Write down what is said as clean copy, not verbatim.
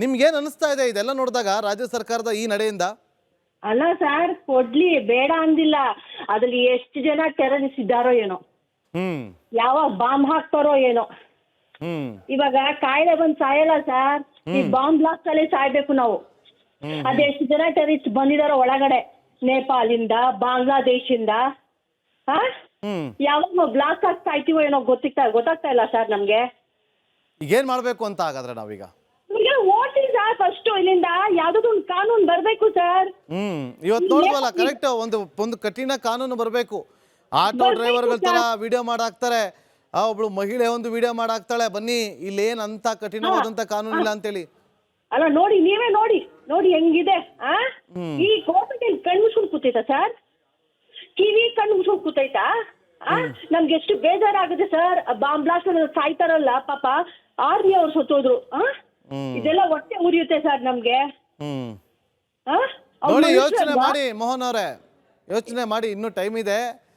ನಿಮ್ಗೇನ್ ಅನಿಸ್ತಾ ಇದೆ ಇದೆಲ್ಲ ನೋಡಿದಾಗ ರಾಜ್ಯ ಸರ್ಕಾರದ ಈ ನಡೆಯಿಂದ? ಅಲ್ಲ ಸರ್, ಕೊಡ್ಲಿ, ಬೇಡ ಅಂದಿಲ್ಲ. ಅದ್ರಲ್ಲಿ ಎಷ್ಟು ಜನ ಟೆರರಿಸ್ಟ್ ಇದ್ದಾರೋ ಏನೋ, ಹ್ಮ್ ಯಾವಾಗ ಬಾಂಬ್ ಹಾಕ್ತಾರೋ ಏನೋ. ಹ್ಮ್ ಇವಾಗ ಕಾಯಿಲೆ ಬಂದ್ ಸಾಯಲ್ಲ ಸರ್, ಈ ಬಾಂಬ್ ಬ್ಲಾಸ್ಟ್ ಅಲ್ಲೇ ಸಾಯ್ಬೇಕು ನಾವು. ಅದೆಷ್ಟು ಜನ ಟೆರರಿಸ್ಟ್ ಬಂದಿದಾರೋ ಒಳಗಡೆ, ನೇಪಾಳಿಂದ, ಬಾಂಗ್ಲಾದೇಶಿಂದ. ಹ್ಮ್ ಯಾವಾಗ ನಾವು ಬ್ಲಾಸ್ಟ್ ಆಗ್ತಾ ಇರ್ತೀವೋ ಏನೋ ಗೊತ್ತಾಗ್ತಾ ಇಲ್ಲ ಸರ್ ನಮ್ಗೆ. ಈಗೇನ್ ಮಾಡ್ಬೇಕು ಅಂತ ಹಾಗಾದ್ರೆ ನಾವೀಗ? ಈಗ ಓಟಿ ಸರ್, ಫಸ್ಟ್ ಇಲ್ಲಿಂದ ಯಾವ್ದೋ ಒಂದು ಕಾನೂನು ಬರ್ಬೇಕು ಸರ್. ಇವತ್ತು ನೋಡ್ವಲ್ಲ, ಕರೆಕ್ಟ್, ಒಂದು ಕಠಿಣ ಕಾನೂನು ಬರಬೇಕು. ಆಟೋ ಡ್ರೈವರ್ಗಳ ತರ ವಿಡಿಯೋ ಮಾಡಾಕ್ತಾರೆ, ಒಬ್ಳು ಮಹಿಳೆ ಒಂದು ವಿಡಿಯೋ ಮಾಡಾಕ್ತಾಳೆ, ಬನ್ನಿ ಇಲ್ಲೇನ್ ಅಂತ ಕಠಿಣವಾದಂತ ಕಾನೂನು ಇಲ್ಲ ಅಂತೇಳಿ. ಅಲ್ಲ ನೋಡಿ, ನೀವೇ ನೋಡಿ ಹೆಂಗಿದೆ. ಈ ಗೋರ್ಮೆಂಟ್ ಕಣ್ಣು ಮುಚ್ಕೊಂಡು ಕೂತೈತಾ ಸರ್? ಕಿವಿ ಕಣ್ಣು ಮುಚ್ಕೊಂಡು ಕೂತೈತಾ? ನಮ್ಗೆ ಎಷ್ಟು ಬೇಜಾರಾಗುತ್ತೆ ಸರ್. ಬಾಂಬ್ ಬ್ಲಾಸ್ಟ್ ಸಾಯ್ತಾರಲ್ಲ ಪಾಪ, ಆರ್ಮಿ ಅವ್ರು ಸತ್ತೋದ್ರು. ಇದೆಲ್ಲ ಹೊಟ್ಟೆ ಉರಿಯುತ್ತೆ ಸರ್ ನಮ್ಗೆ. ನೋಡಿ ಯೋಚನೆ ಮಾಡಿ ಮೋಹನ್ ಅವರೇ, ಯೋಚನೆ ಮಾಡಿ, ಇನ್ನೂ ಟೈಮ್ ಇದೆ.